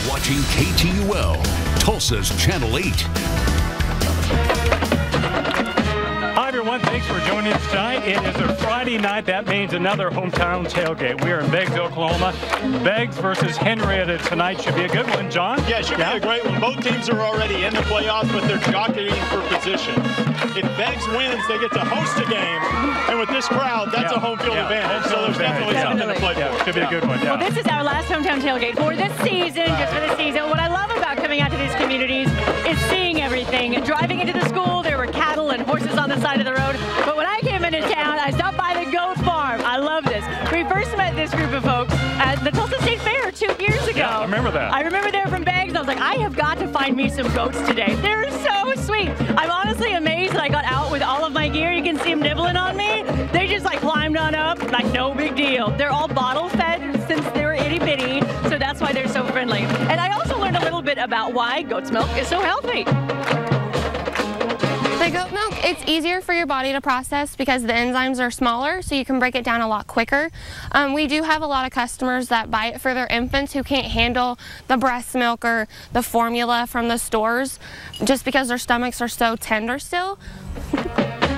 watching KTUL, Tulsa's Channel 8. Hi everyone, thanks for joining us tonight. It is a Friday night. That means another hometown tailgate. We are in Beggs, Oklahoma. Beggs versus Henrietta tonight should be a good one. John? Yeah, it should be a great one. Both teams are already in the playoffs, but they're jockeying for position. If Beggs wins, they get to host a game, and with this crowd, that's a home field advantage. So there's definitely something to play for. Should be a good one. Well, this is our last hometown tailgate for this season, just for the season. What I love about coming out to these communities is seeing everything. Driving into the school, there were cattle and horses on the side of the road. But when I came into town, I stopped by the goat farm. I love this. We first met this group of folks at the Tulsa State Fair 2 years ago. Yeah, I remember that. I remember they're from Beggs. I was like, I have got to find me some goats today. They're so sweet. I'm honestly amazed that I got out with all of my gear. You can see them nibbling on me. They just like climbed on up, like no big deal. They're all bottle fed since they were itty bitty, so that's why they're so friendly. And I also learned a little bit about why goat's milk is so healthy. The goat milk, it's easier for your body to process because the enzymes are smaller, so you can break it down a lot quicker. We do have a lot of customers that buy it for their infants who can't handle the breast milk or the formula from the stores just because their stomachs are so tender still.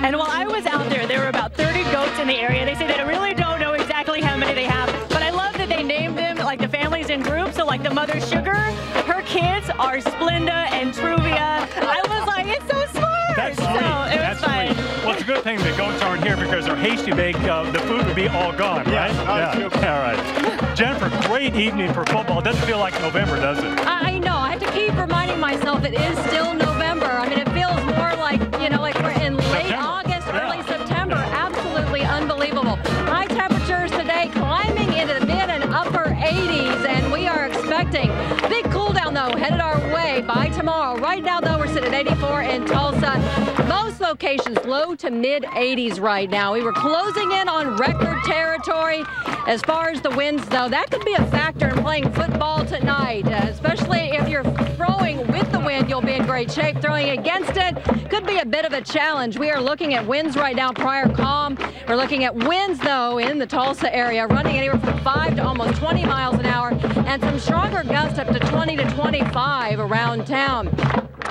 And while I was out there were about 30 goats in the area. They say they really don't know exactly how many they have, but I love that they named them like the families in groups. So like the mother Sugar, her kids are Splenda and Truvia. I was like, it's so smart. That's sweet. So it was fun. Well, it's a good thing the goats aren't here because they're hasty baked. The food would be all gone, right? Yeah. All right. Jennifer, great evening for football. It doesn't feel like November, does it? I know. I have to keep reminding myself it is still November. I mean, it feels more like, you know, like we're in late August, early September. Absolutely unbelievable. High temperatures today climbing into the mid and upper 80s, and we are expecting big cool down, though, headed our way by tomorrow. Right now, though, we're sitting at 84 in Tulsa. Most locations low to mid 80s right now. We were closing in on record territory. As far as the winds, though, that could be a factor in playing football tonight, especially if you're throwing with the wind, you'll be in great shape. Throwing against it could be a bit of a challenge. We are looking at winds right now, prior calm. We're looking at winds, though, in the Tulsa area, running anywhere from 5 to almost 20 miles an hour, and some stronger gusts up to 20 to 25 around town.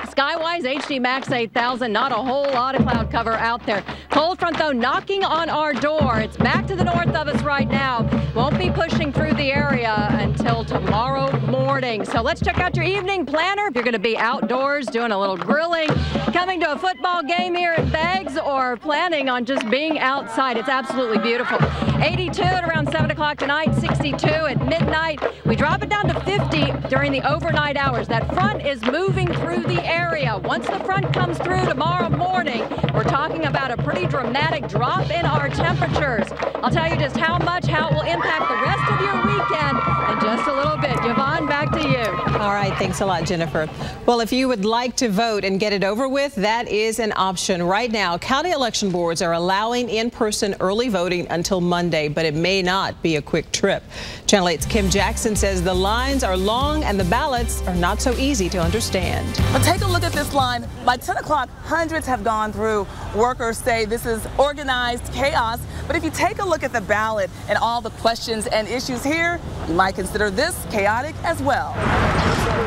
Skywise, HD Max 8000, not a whole lot of cloud cover out there. Cold front, though, knocking on our door. It's back to the north of us right now. Won't be pushing through the area until tomorrow morning. So let's check out your evening planner. If you're going to be outdoors doing a little grilling, coming to a football game here at Beggs, or planning on just being outside, it's absolutely beautiful. 82 at around 7 o'clock tonight, 62 at midnight. We drop it down to 50 during the overnight hours. That front is moving through the area. Once the front comes through tomorrow morning, we're talking about a pretty dramatic drop in our temperatures. I'll tell you just how it will impact the rest of your weekend in just a little bit. Yvonne, back to you. All right, thanks a lot, Jennifer. Well, if you would like to vote and get it over with, that is an option. Right now, county election boards are allowing in-person early voting until Monday, but it may not be a quick trip. Channel 8's Kim Jackson says the lines are long and the ballots are not so easy to understand. But take a look at this line. By 10 o'clock, hundreds have gone through. Workers say this is organized chaos. But if you take a look at the ballot and all the questions and issues here, you might consider this chaotic as well.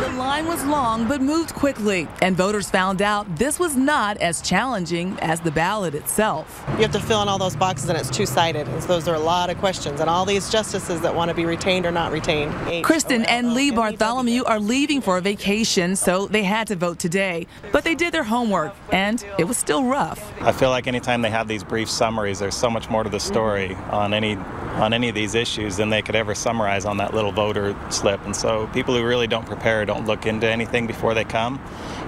The line was long but moved quickly, and voters found out this was not as challenging as the ballot itself. You have to fill in all those boxes, and it's two-sided. And so those are a lot of questions, and all these justices that want to be retained or not retained. Kristen and Lee Bartholomew are leaving for a vacation, so they had to vote today. But they did their homework, and it was still rough. I feel like anytime they have these brief summaries, there's so much more to the story on any of these issues than they could ever summarize on that little voter slip. And so people who really don't prepare, don't look into anything before they come,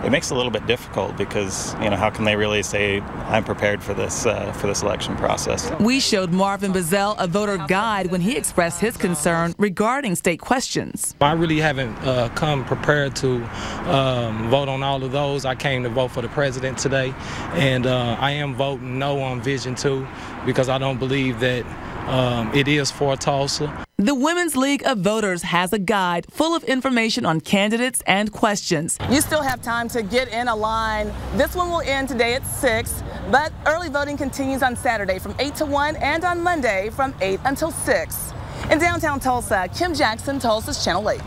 it makes it a little bit difficult because, you know, how can they really say, I'm prepared for this election process? We showed Marvin Bazell a voter guide when he expressed his concern regarding state questions. I really haven't come prepared to vote on all of those. I came to vote for the president today, and I am voting no on Vision 2 because I don't believe that it is for Tulsa. The Women's League of Voters has a guide full of information on candidates and questions. You still have time to get in a line. This one will end today at 6, but early voting continues on Saturday from 8 to 1 and on Monday from 8 until 6. In downtown Tulsa, Kim Jackson, Tulsa's Channel 8.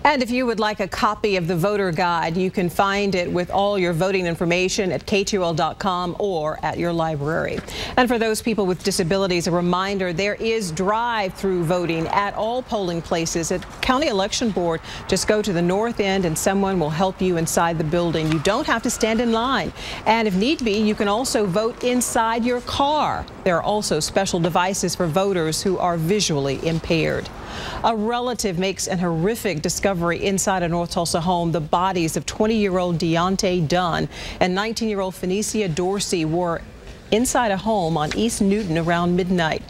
And if you would like a copy of the voter guide, you can find it with all your voting information at KTUL.com or at your library. And for those people with disabilities, a reminder, there is drive-through voting at all polling places at County Election Board. Just go to the north end and someone will help you inside the building. You don't have to stand in line. And if need be, you can also vote inside your car. There are also special devices for voters who are visually impaired. A relative makes an horrific discovery inside a North Tulsa home. The bodies of 20-year-old Deontay Dunn and 19-year-old Phoenicia Dorsey were inside a home on East Newton around midnight.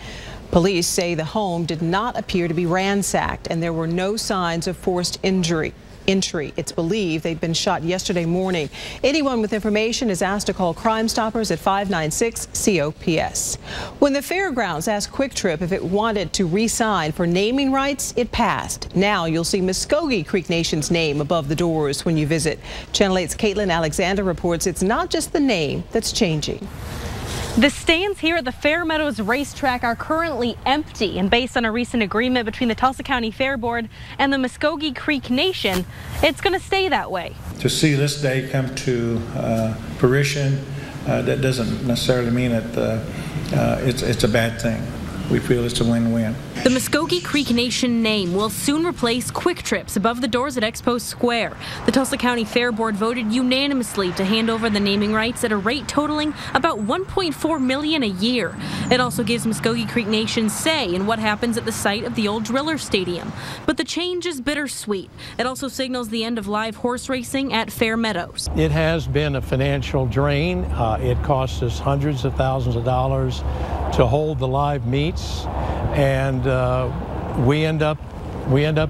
Police say the home did not appear to be ransacked and there were no signs of forced entry. It's believed they'd been shot yesterday morning. Anyone with information is asked to call Crime Stoppers at 596-COPS. When the fairgrounds asked Quick Trip if it wanted to re-sign for naming rights, it passed. Now you'll see Muskogee Creek Nation's name above the doors when you visit. Channel 8's Caitlin Alexander reports it's not just the name that's changing. The stands here at the Fair Meadows Racetrack are currently empty, and based on a recent agreement between the Tulsa County Fair Board and the Muskogee Creek Nation, it's going to stay that way. To see this day come to fruition, that doesn't necessarily mean that it's a bad thing. We feel it's a win-win. The Muskogee Creek Nation name will soon replace Quick Trips above the doors at Expo Square. The Tulsa County Fair Board voted unanimously to hand over the naming rights at a rate totaling about $1.4 million a year. It also gives Muskogee Creek Nation say in what happens at the site of the old Driller Stadium. But the change is bittersweet. It also signals the end of live horse racing at Fair Meadows. It has been a financial drain. It costs us hundreds of thousands of dollars to hold the live meets, and we end up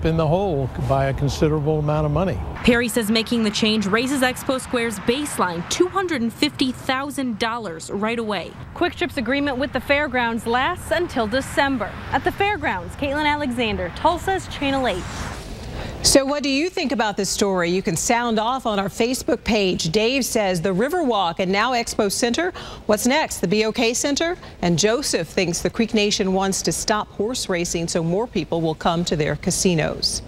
in the hole by a considerable amount of money. Perry says making the change raises Expo Square's baseline $250,000 right away. Quick Trip's agreement with the fairgrounds lasts until December. At the fairgrounds, Caitlin Alexander, Tulsa's Channel 8. So what do you think about this story? You can sound off on our Facebook page. Dave says the Riverwalk and now Expo Center. What's next? The BOK Center? And Joseph thinks the Creek Nation wants to stop horse racing so more people will come to their casinos.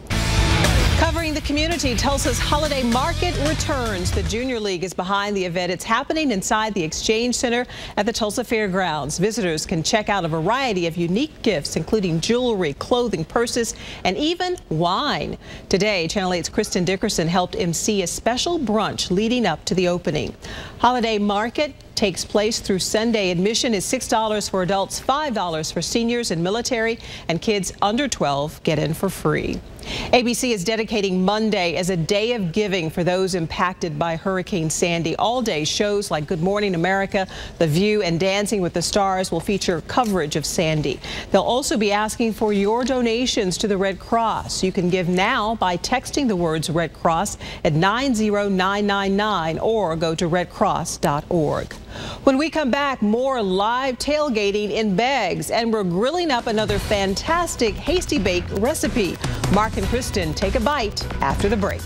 Covering the community, Tulsa's Holiday Market returns. The Junior League is behind the event. It's happening inside the Exchange Center at the Tulsa Fairgrounds. Visitors can check out a variety of unique gifts, including jewelry, clothing, purses, and even wine. Today, Channel 8's Kristen Dickerson helped MC a special brunch leading up to the opening. Holiday Market takes place through Sunday. Admission is $6 for adults, $5 for seniors and military, and kids under 12 get in for free. ABC is dedicating Monday as a day of giving for those impacted by Hurricane Sandy. All-day shows like Good Morning America, The View, and Dancing with the Stars will feature coverage of Sandy. They'll also be asking for your donations to the Red Cross. You can give now by texting the words Red Cross at 90999 or go to redcross.org. When we come back, more live tailgating in Beggs, and we're grilling up another fantastic Hasty Bake recipe. Mark and Kristen take a bite after the break.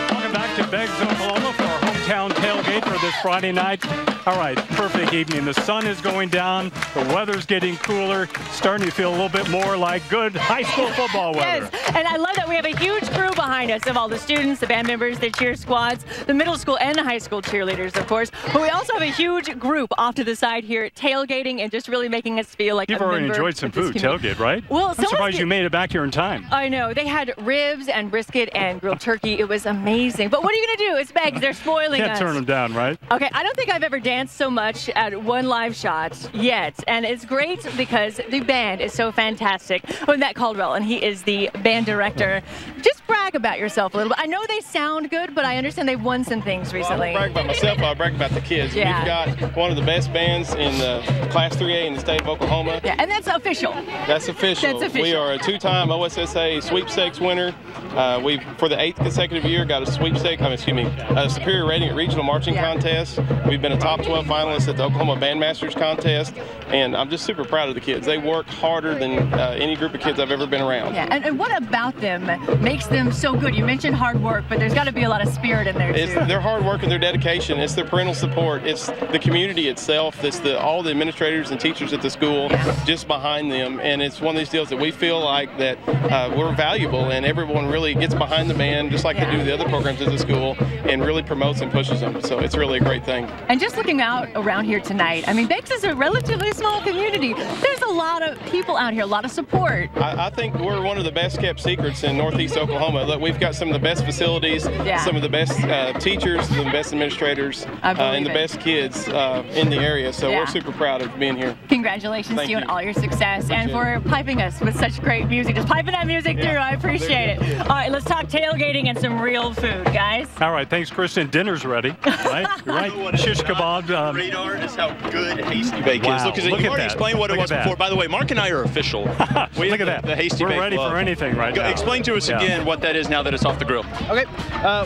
Welcome back to Beggs, Oklahoma for our hometown tailgate for this Friday night. All right, perfect evening. The sun is going down. The weather's getting cooler. Starting to feel a little bit more like good high school football weather. Yes, and I love that we have a huge crew behind us of all the students, the band members, the cheer squads, the middle school and high school cheerleaders, of course. But we also have a huge group off to the side here tailgating and just really making us feel like You've already enjoyed some food, tailgate, right? Well, I'm surprised you made it back here in time. I know. They had ribs and brisket and grilled turkey. It was amazing. But what are you going to do? It's Beggs. They're spoiling us. Can't turn them down, right? Okay, I don't think I've ever danced so much at one live shot yet, and it's great because the band is so fantastic. With Matt Caldwell, and he is the band director. Just brag about yourself a little bit. I know they sound good, but I understand they've won some things recently. Well, I don't brag about myself, I brag about the kids. Yeah. We've got one of the best bands in the Class 3A in the state of Oklahoma. Yeah, and that's official. That's official. That's official. We are a two-time OSSA sweepstakes winner. We, for the 8th consecutive year, got a sweepstakes, a superior rating at regional marching contest. We've been a top 12 finalist at the Oklahoma Bandmasters contest, and I'm just super proud of the kids. They work harder than any group of kids I've ever been around. Yeah, and what about them makes them so good? You mentioned hard work, but there's got to be a lot of spirit in there, too. It's their hard work and their dedication. It's their parental support. It's the community itself. It's all the administrators and teachers at the school just behind them, and it's one of these deals that we feel like that we're valuable, and everyone really gets behind the band just like they do the other programs at the school and really promotes and pushes them. So it's really a great thing. And just looking out around here tonight, I mean, Beggs is a relatively small community. There's a lot of people out here, a lot of support. I think we're one of the best kept secrets in Northeast Oklahoma. Look, we've got some of the best facilities, some of the best teachers, the best administrators, and the best kids in the area. So we're super proud of being here. Congratulations to you on all your success and for piping us with such great music. Just piping that music through. I appreciate it. All right, let's talk tailgating and some real food, guys. All right, thanks, Kristen. Dinner's ready. Right? You're right. Shish kebab. Radar is how good Hasty Bake is. Look, you already explained what it was before. By the way, Mark and I are official. Look at that. The Hasty Bake. We're ready for anything right now. Explain to us again what that is now that it's off the grill. Okay,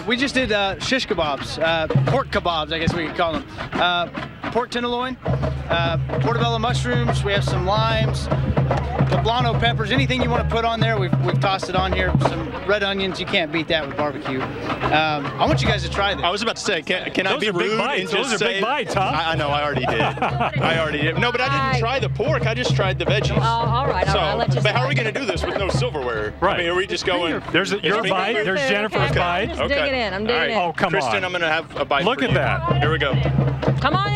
we just did shish kebabs, pork kebabs, I guess we could call them. Pork tenderloin, portobello mushrooms, we have some limes, poblano peppers, anything you want to put on there, we've tossed it on here. Some red onions, you can't beat that with barbecue. I want you guys to try this. I was about to say, can I be rude and just say? Those are big bites, huh? I know, I already did. I already did. No, but I didn't try the pork, I just tried the veggies. All right, I'll let you But how are we going to do this with no silverware? Right. I mean, are we just going? There's your bite, there's Jennifer's bite. I'm just digging in, I'm digging in. Oh, come on. Kristen, I'm going to have a bite. Look at that. Here we go. Come on in.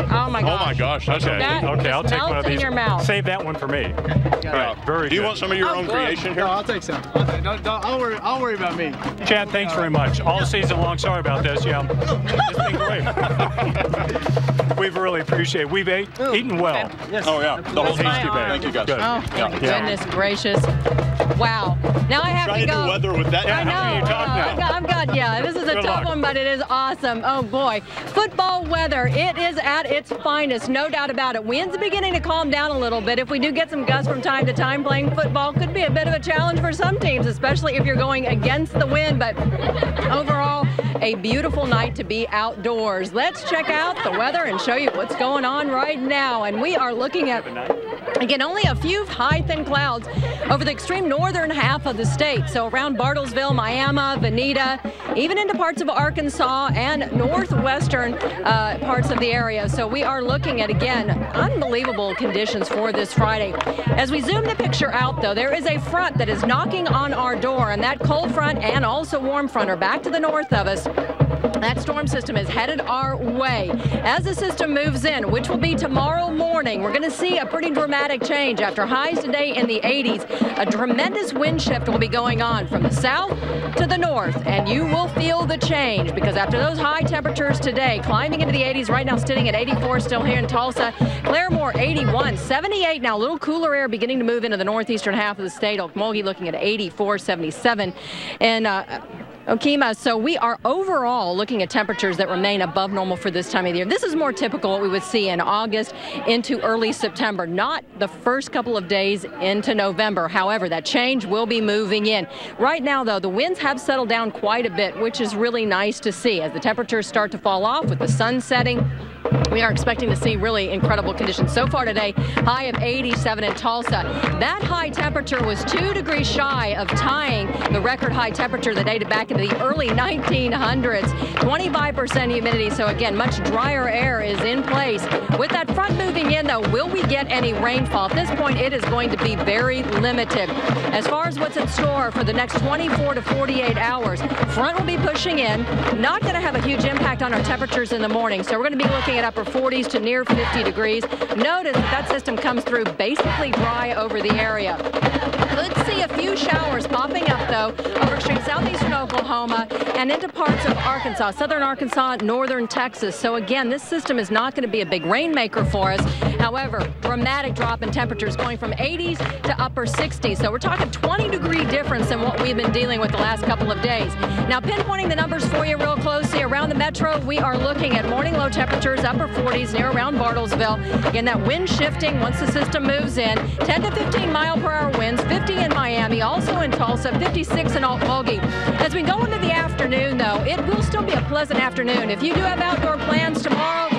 Oh my gosh. Oh my gosh. Okay, I'll take one of these. In your mouth. Save that one for me. All right, very good. Do you want some of your own creation here? No, I'll take some. I'll worry about me. Chad, thanks very much. All season long, sorry about this. Yeah, it's been great. We've really appreciated it. We've eaten well. Yes. Oh, yeah. The whole Hasty Bake. Thank you, guys. Good. Oh, my goodness gracious. Wow. Now I have to go. Trying to do weather with that. I know. How can you talk now? I'm good. Yeah, this is a tough one, but it is awesome. Oh, boy. Football weather. It is at its finest, no doubt about it. Winds beginning to calm down a little bit. If we do get some gusts from time to time, playing football could be a bit of a challenge for some teams, especially if you're going against the wind. But overall, a beautiful night to be outdoors. Let's check out the weather and show you what's going on right now. And we are looking at, again, only a few high, thin clouds over the extreme northern half of the state. So around Bartlesville, Miami, Veneta, even into parts of Arkansas and northwestern parts of the area. So we are looking at, again, unbelievable conditions for this Friday. As we zoom the picture out, though, there is a front that is knocking on our door, and that cold front and also warm front are back to the north of us. That storm system is headed our way. As the system moves in, which will be tomorrow morning, we're going to see a pretty dramatic change. After highs today in the 80s, a tremendous wind shift will be going on from the south to the north, and you will feel the change because after those high temperatures today, climbing into the 80s, right now sitting at 84 still here in Tulsa, Claremore 81, 78 now, a little cooler air beginning to move into the northeastern half of the state. Okmulgee looking at 84, 77, and Okemah. So we are overall looking at temperatures that remain above normal for this time of the year. This is more typical what we would see in August into early September, not the first couple of days into November. However, that change will be moving in. Right now, though, the winds have settled down quite a bit, which is really nice to see. As the temperatures start to fall off with the sun setting, we are expecting to see really incredible conditions. So far today, high of 87 in Tulsa. That high temperature was 2 degrees shy of tying the record high temperature that dated back into the early 1900s. 25% humidity, so again, much drier air is in place. With that front moving in, though, will we get any rainfall? At this point, it is going to be very limited. As far as what's in store for the next 24 to 48 hours, front will be pushing in, not going to have a huge impact on our temperatures in the morning, so we're going to be looking at upper 40s to near 50 degrees. Notice that system comes through basically dry over the area. Could see a few showers popping up, though, over extreme southeastern Oklahoma and into parts of Arkansas, southern Arkansas, northern Texas. So again, this system is not going to be a big rainmaker for us. However, dramatic drop in temperatures going from 80s to upper 60s. So we're talking 20-degree difference in what we've been dealing with the last couple of days. Now, pinpointing the numbers for you real closely around the metro, we are looking at morning low temperatures upper 40s near around Bartlesville. Again, that wind shifting once the system moves in. 10 to 15 mile-per-hour winds, 50 in Miami, also in Tulsa, 56 in Altmogi. As we go into the afternoon, though, it will still be a pleasant afternoon. If you do have outdoor plans tomorrow,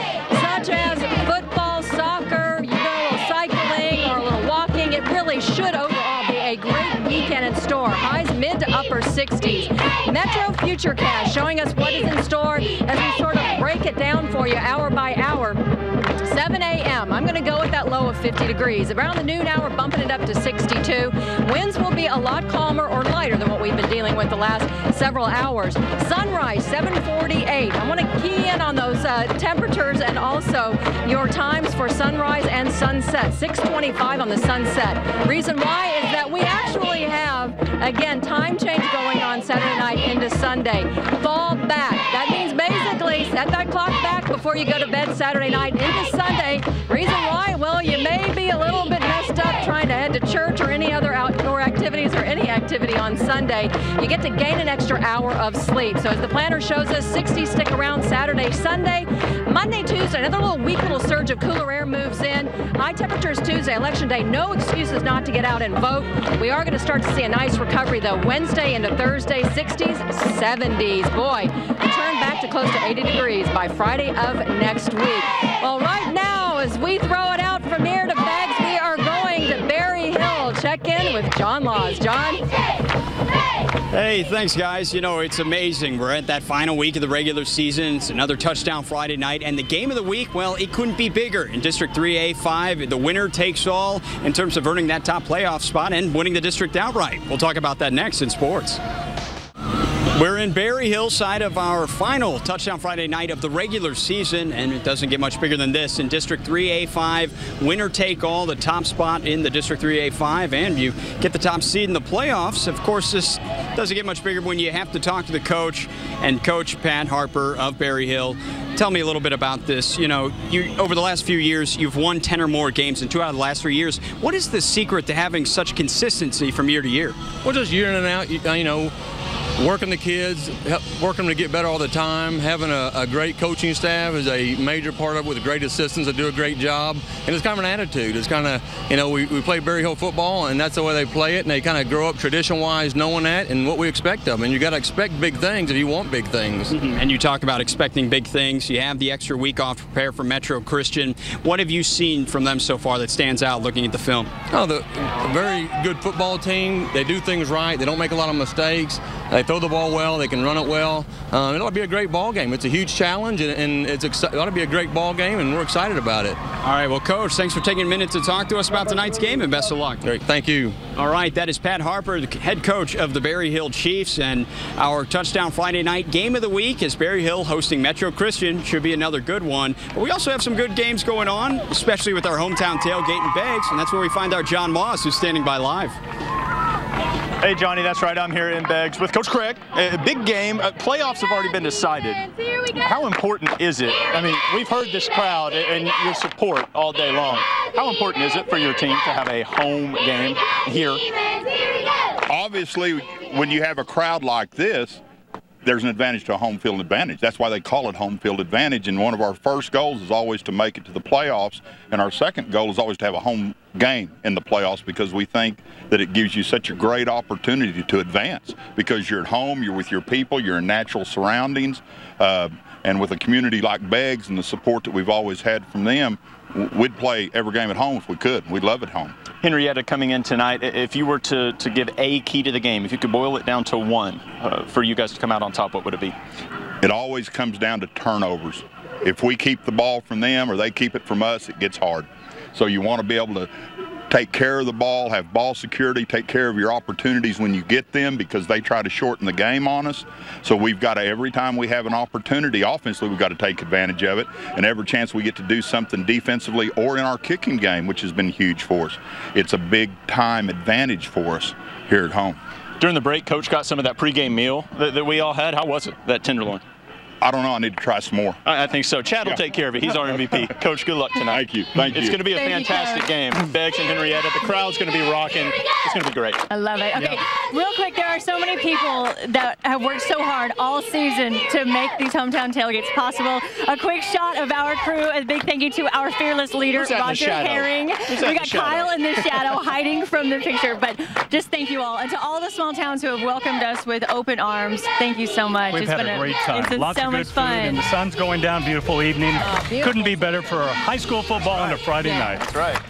such as football, soccer, you go a little cycling or a little walking, it really should overall be a great weekend in store. Highs mid to upper 60s. Metro Futurecast showing us what is in store as we sort of break it down for you hour by hour. 7 a.m. I'm going to go with that low of 50 degrees. Around the noon hour, bumping it up to 62. Winds will be a lot calmer or lighter than what we've been dealing with the last several hours. Sunrise, 7:48. I want to key in on those temperatures and also your times for sunrise and sunset. 6:25 on the sunset. Reason why is that we actually have, again, time change going on Saturday night into Sunday. Fall back. That means basically set that clock back before you go to bed Saturday night into Sunday. Reason why? Well, you may be a little bit messed up trying to head to church or any other outdoor activities or any activity on Sunday. You get to gain an extra hour of sleep. So as the planner shows us, 60 stick around Saturday, Sunday. Monday, Tuesday, another little surge of cooler air moves in. High temperatures Tuesday, Election Day. No excuses not to get out and vote. We are going to start to see a nice recovery, though. Wednesday into Thursday, 60s, 70s. Boy, we turn back to close to 80 degrees by Friday of next week. Well, right now, as we throw it out from here to Bags, we are going to Berry Hill. Check in with John Laws. John? Hey, thanks, guys. You know, it's amazing. We're at that final week of the regular season. It's another touchdown Friday night. And the game of the week, well, it couldn't be bigger. In District 3A5, the winner takes all in terms of earning that top playoff spot and winning the district outright. We'll talk about that next in sports. We're in Berry Hill, side of our final Touchdown Friday night of the regular season, and it doesn't get much bigger than this. In District 3A5, winner take all, the top spot in the District 3A5, and you get the top seed in the playoffs. Of course, this doesn't get much bigger when you have to talk to the coach, and Coach Pat Harper of Berry Hill. Tell me a little bit about this. You know, over the last few years, you've won 10 or more games in 2 out of the last 3 years. What is the secret to having such consistency from year to year? Well, just year in and out, you know, working the kids, working them to get better all the time. Having a great coaching staff is a major part of it, with great assistants that do a great job. And it's kind of an attitude. It's kind of, you know, we play Berry Hill football, and that's the way they play it. And they kind of grow up tradition-wise knowing that and what we expect of them. And you got to expect big things if you want big things. And you talk about expecting big things. You have the extra week off to prepare for Metro Christian. What have you seen from them so far that stands out looking at the film? Oh, a very good football team. They do things right. They don't make a lot of mistakes. They throw the ball well. They can run it well. It ought to be a great ball game. It's a huge challenge, and it ought to be a great ball game, and we're excited about it. All right, well, Coach, thanks for taking a minute to talk to us about tonight's game, and best of luck. Great, thank you. All right, that is Pat Harper, the head coach of the Berry Hill Chiefs, and our Touchdown Friday night game of the week is Berry Hill hosting Metro Christian. Should be another good one. But we also have some good games going on, especially with our hometown tailgate and bags, and that's where we find our John Moss, who's standing by live. Hey, Johnny, that's right. I'm here in Beggs with Coach Craig. A big game. Playoffs have already been decided. How important is it? I mean, we've heard this crowd and your support all day long. How important is it for your team to have a home game here? Obviously, when you have a crowd like this, there's an advantage to a home field advantage. That's why they call it home field advantage. And one of our first goals is always to make it to the playoffs. And our second goal is always to have a home game in the playoffs, because we think that it gives you such a great opportunity to advance, because you're at home, you're with your people, you're in natural surroundings. And with a community like Beggs and the support that we've always had from them, we'd play every game at home if we could. We'd love it home. Henrietta coming in tonight, if you were to give a key to the game, if you could boil it down to one for you guys to come out on top, what would it be? It always comes down to turnovers. If we keep the ball from them or they keep it from us, it gets hard. So you want to be able to take care of the ball, have ball security, take care of your opportunities when you get them, because they try to shorten the game on us. So we've got to, every time we have an opportunity offensively, we've got to take advantage of it. And every chance we get to do something defensively or in our kicking game, which has been huge for us, it's a big time advantage for us here at home. During the break, Coach got some of that pregame meal that we all had. How was it, that tenderloin? I don't know. I need to try some more. I think so. Chad will take care of it. He's our MVP. Coach, good luck tonight. Thank you. Thank you. It's going to be a fantastic game. Beggs and Henrietta. The crowd's going to be rocking. It's going to be great. I love it. Okay, real quick, there are so many people that have worked so hard all season to make these hometown tailgates possible. A quick shot of our crew. A big thank you to our fearless leader, Roger Herring. We got Kyle in the shadow hiding from the picture, but just thank you all. And to all the small towns who have welcomed us with open arms, thank you so much. We've had a great time. It's been Lots so of much good food, fun. and the sun's going down. Beautiful evening. Beautiful. Couldn't be better for high school football on a Friday night. That's right.